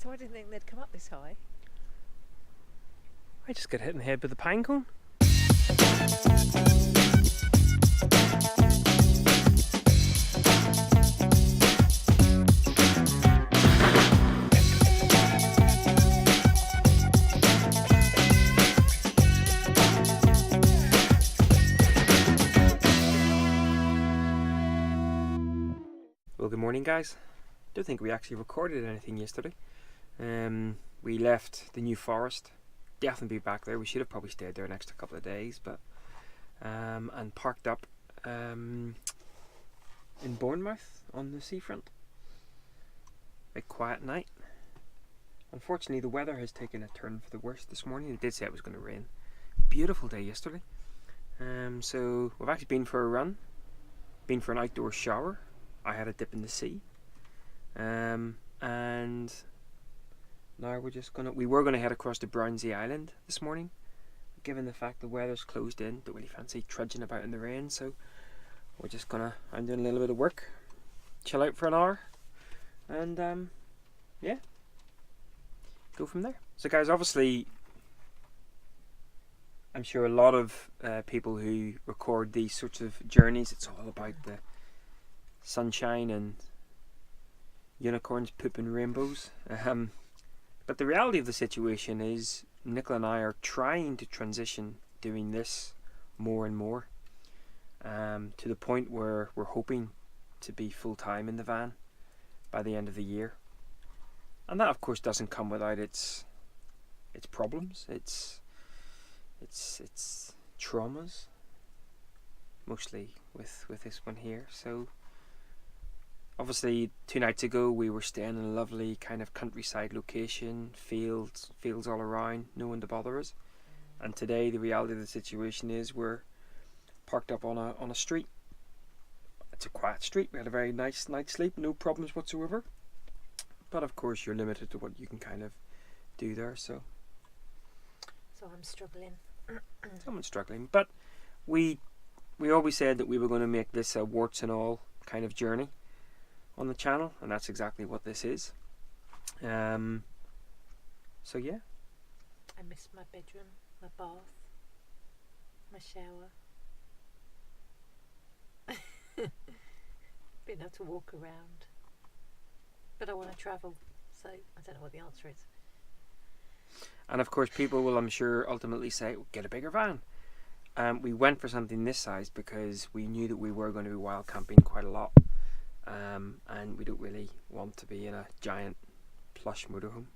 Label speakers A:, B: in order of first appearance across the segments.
A: So I didn't think they'd come up this high.
B: I just got hit in the head with a pine cone. Well, good morning, guys. Don't think we actually recorded anything yesterday. We left the New Forest. Definitely be back there. We should have probably stayed there an extra couple of days, but and parked up in Bournemouth on the seafront. A quiet night. Unfortunately, the weather has taken a turn for the worse this morning. It did say it was going to rain. Beautiful day yesterday. So we've actually been for a run, been for an outdoor shower. I had a dip in the sea, and now we were gonna head across to Brownsea Island this morning. Given the fact the weather's closed in, don't really fancy trudging about in the rain, so I'm doing a little bit of work, chill out for an hour, and yeah, go from there. So guys, obviously I'm sure a lot of people who record these sorts of journeys, it's all about the sunshine and unicorns pooping rainbows. But the reality of the situation is Nicola and I are trying to transition doing this more and more, to the point where we're hoping to be full-time in the van by the end of the year. And that of course doesn't come without its problems, its traumas, mostly with this one here. So obviously 2 nights ago we were staying in a lovely kind of countryside location, fields all around, no one to bother us. And today the reality of the situation is we're parked up on a street. It's a quiet street. We had a very nice night's sleep, no problems whatsoever. But of course you're limited to what you can kind of do there. So
A: I'm struggling.
B: Someone's struggling. But we always said that we were going to make this a warts and all kind of journey on the channel, and that's exactly what this is. So yeah,
A: I miss my bedroom, my bath, my shower. Being able to walk around. But I want to travel, so I don't know what the answer is.
B: And of course people will, I'm sure, ultimately say, well, get a bigger van. We went for something this size because we knew that we were going to be wild camping quite a lot. And we don't really want to be in a giant plush motorhome.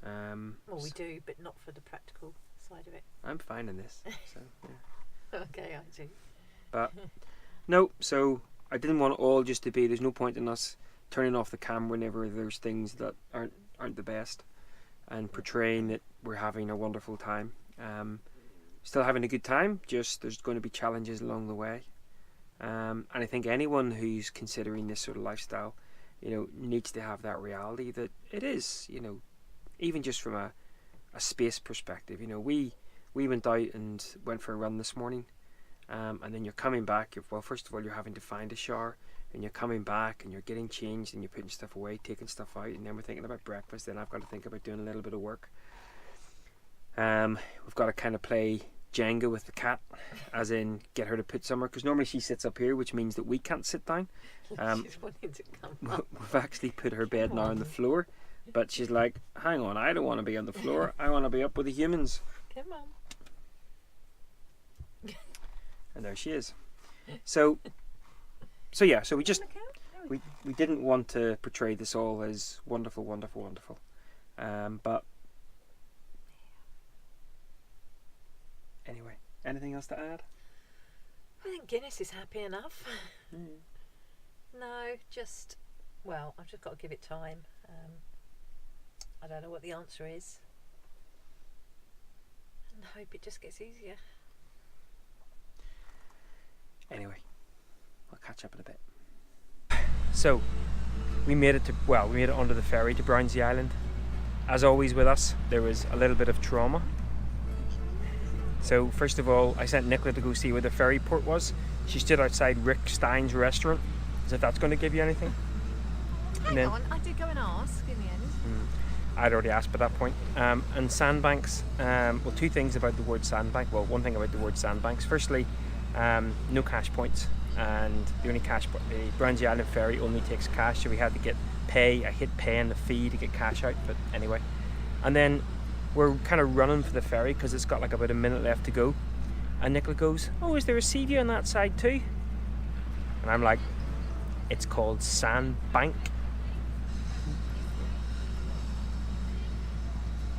A: Well, we do, but not for the practical side of it.
B: I'm fine in this, so yeah.
A: Okay, I do.
B: But no, so I didn't want it all just to be, there's no point in us turning off the camera whenever there's things that aren't the best, and portraying that we're having a wonderful time. Still having a good time, just there's going to be challenges along the way. And I think anyone who's considering this sort of lifestyle, needs to have that reality that it is, even just from a space perspective. We went out and went for a run this morning, and then you're coming back. Well, first of all, you're having to find a shower, and you're coming back and you're getting changed and you're putting stuff away, taking stuff out, and then we're thinking about breakfast. Then I've got to think about doing a little bit of work. We've got to kind of play Jenga with the cat, as in get her to put somewhere, because normally she sits up here, which means that we can't sit down.
A: She's wanting to come up.
B: We've actually put her bed now on the floor, but she's like, hang on, I don't want to be on the floor, I want to be up with the humans.
A: Come on.
B: And there she is. So yeah, so we didn't want to portray this all as wonderful, but anyway, anything else to add?
A: I think Guinness is happy enough. No, I've just got to give it time. I don't know what the answer is, and hope it just gets easier.
B: Anyway, I'll catch up in a bit. So we made it onto the ferry to Brownsea Island. As always with us, there was a little bit of trauma. So first of all, I sent Nicola to go see where the ferry port was. She stood outside Rick Stein's restaurant, as if that's going to give you anything.
A: Hang on, I did go and ask in the end.
B: I'd already asked by that point. And sandbanks, well, two things about the word sandbank. Well, one thing about the word sandbanks. Firstly, no cash points, and the only cash, the Brownsea Island ferry only takes cash, so we had to get pay. I hit pay in the fee to get cash out, but anyway. And then we're kind of running for the ferry because it's got like about a minute left to go. And Nicola goes, "Oh, is there a sea view on that side too?" And I'm like, "It's called sandbank."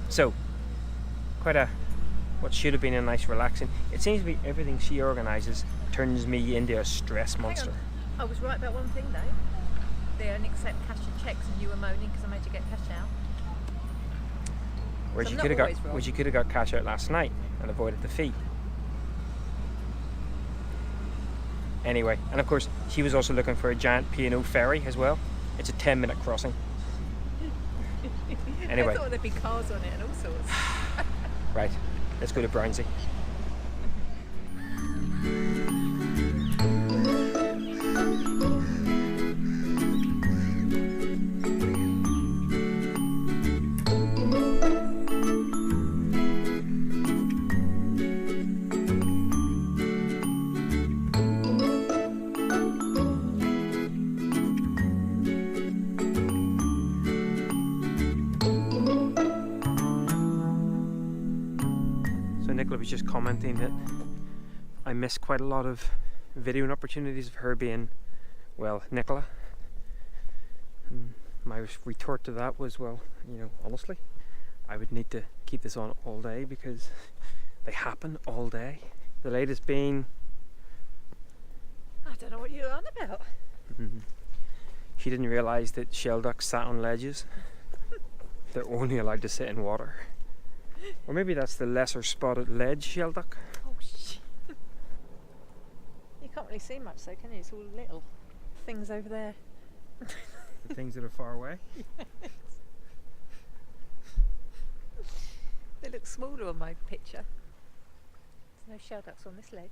B: So, quite a, what should have been a nice relaxing. It seems to be everything she organises turns me into a stress monster.
A: I was right about one thing though. They only accept cash and cheques, and you were moaning because I made you get cash out.
B: Whereas
A: So
B: you
A: I'm
B: could have
A: not
B: got,
A: always wrong.
B: whereas you could have got cash out last night and avoided the fee. Anyway, and of course she was also looking for a giant P&O ferry as well. It's a 10-minute crossing. Anyway.
A: I thought there'd be cars on it and all sorts.
B: Right, let's go to Brownsea. Nicola was just commenting that I missed quite a lot of videoing opportunities of her being, well, Nicola. And my retort to that was, well, you know, honestly, I would need to keep this on all day because they happen all day. The latest being...
A: I don't know what you're on about.
B: She didn't realise that shell ducks sat on ledges. They're only allowed to sit in water. Or maybe that's the lesser spotted ledge shell duck.
A: Oh shit. You can't really see much though, can you? It's all little things over there.
B: The things that are far away.
A: They look smaller on my picture. There's no shell ducks on this ledge.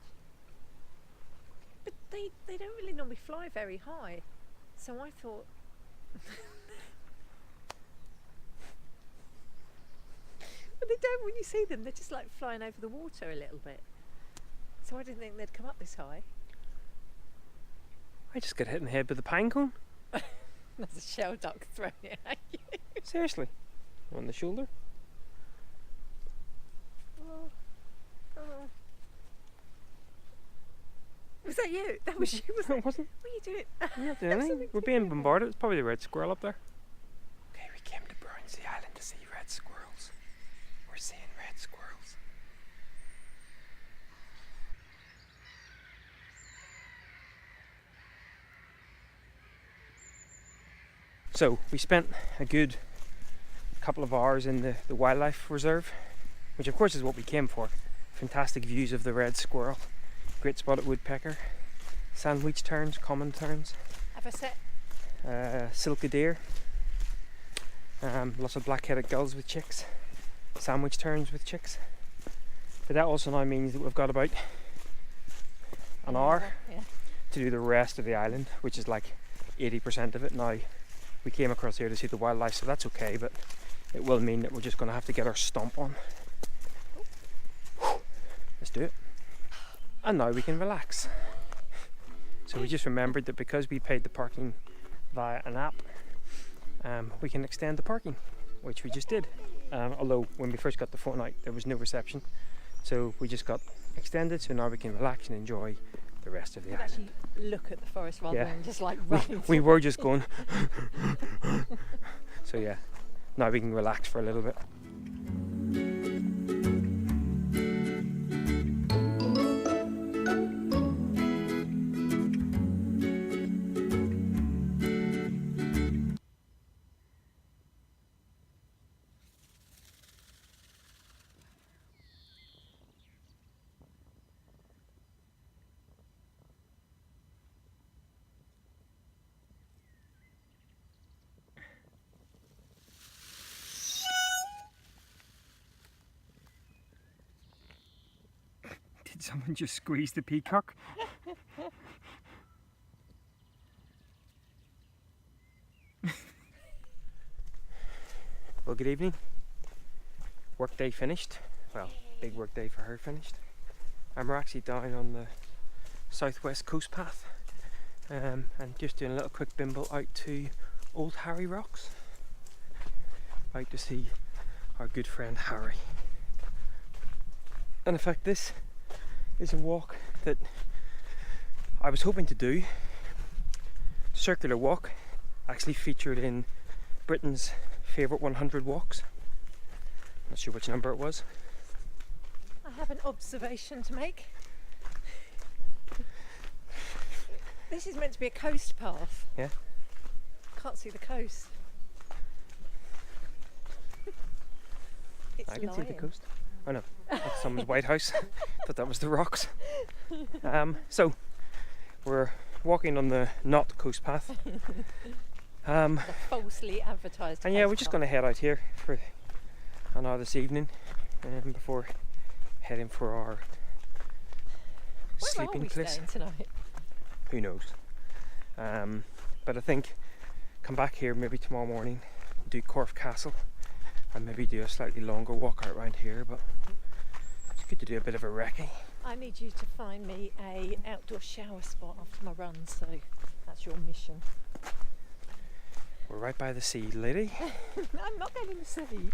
A: But they don't really normally fly very high. So I thought... But they don't, when you see them, they're just like flying over the water a little bit. So I didn't think they'd come up this high.
B: I just got hit in the head with a pine cone.
A: There's a shell duck throwing it at you.
B: Seriously. On the shoulder.
A: Oh. Was that you? That was you, wasn't it?
B: It wasn't.
A: What are you doing?
B: I'm not doing anything. We're being bombarded. It's probably the red squirrel up there. Okay, we came to Brownsea Island to see red squirrels. We're seeing red squirrels. So we spent a good couple of hours in the wildlife reserve, which of course is what we came for. Fantastic views of the red squirrel, great spotted woodpecker, sandwich terns, common terns,
A: Have a set.
B: silky deer, lots of black-headed gulls with chicks, sandwich terns with chicks. But that also now means that we've got about an hour to do the rest of the island, which is like 80% of it. Now we came across here to see the wildlife, so that's okay, but it will mean that we're just going to have to get our stomp on. Let's do it. And now we can relax. So we just remembered that because we paid the parking via an app, we can extend the parking, which we just did. Although when we first got the phone out, there was no reception. So we just got extended, so now we can relax and enjoy the rest of the island.
A: Actually look at the forest rather than just like running.
B: We were just going. So yeah, now we can relax for a little bit. Did someone just squeeze the peacock? Well, good evening. Work day finished. Well, big work day for her finished. And we're actually down on the southwest coast path, and just doing a little quick bimble out to Old Harry Rocks. Out to see our good friend Harry. And in fact, this is a walk that I was hoping to do. Circular walk, actually featured in Britain's favourite 100 walks. Not sure which number it was.
A: I have an observation to make. This is meant to be a coast path.
B: Yeah.
A: Can't see the coast. It's
B: I can see the
A: lying.
B: coast. Oh no, that's someone's White House. Thought that was the rocks. So we're walking on the not coast path.
A: The falsely advertised.
B: And yeah,
A: coast
B: we're just
A: path.
B: going to head out here for an hour this evening, before heading for our
A: Where
B: sleeping
A: are we
B: place.
A: staying tonight?
B: Who knows? But I think come back here maybe tomorrow morning, do Corfe Castle, and maybe do a slightly longer walk out around here. But it's good to do a bit of a recce.
A: I need you to find me a outdoor shower spot after my run, so that's your mission.
B: We're right by the sea, lady.
A: I'm not going in the sea.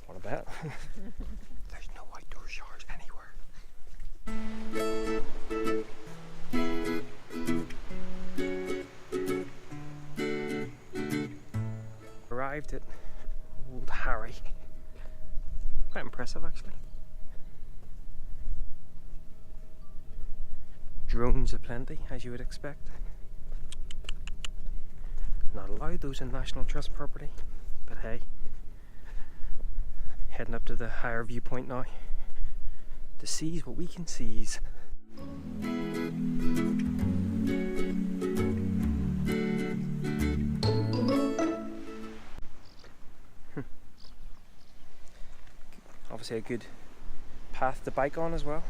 B: What about? There's no outdoor showers anywhere. Arrived at Old Harry. Quite impressive, actually. Drones aplenty, as you would expect. Not allowed, those in National Trust property, but hey. Heading up to the higher viewpoint now to seize what we can seize. Obviously a good path to bike on as well.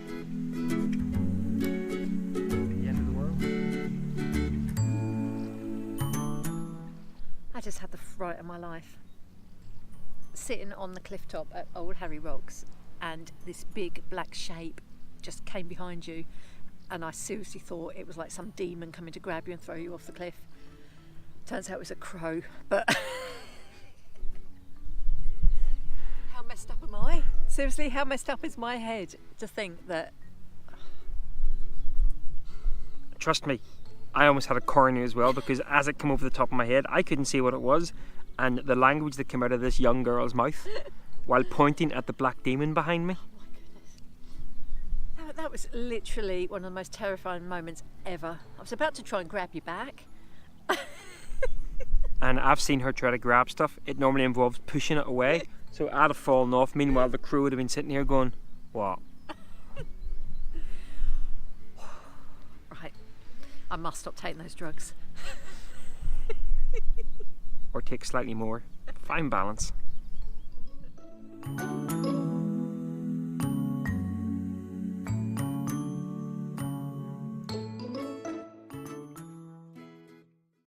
B: The end of the world.
A: I just had the fright of my life. Sitting on the cliff top at Old Harry Rocks, and this big black shape just came behind you, and I seriously thought it was like some demon coming to grab you and throw you off the cliff. Turns out it was a crow, but how messed up am I? Seriously, how messed up is my head to think that?
B: Trust me, I almost had a corner as well, because as it came over the top of my head, I couldn't see what it was, and the language that came out of this young girl's mouth while pointing at the black demon behind me.
A: Oh my goodness. That was literally one of the most terrifying moments ever. I was about to try and grab you back.
B: And I've seen her try to grab stuff. It normally involves pushing it away, so I'd have fallen off. Meanwhile, the crew would have been sitting here going, what?
A: Right, I must stop taking those drugs.
B: Or take slightly more. Fine balance.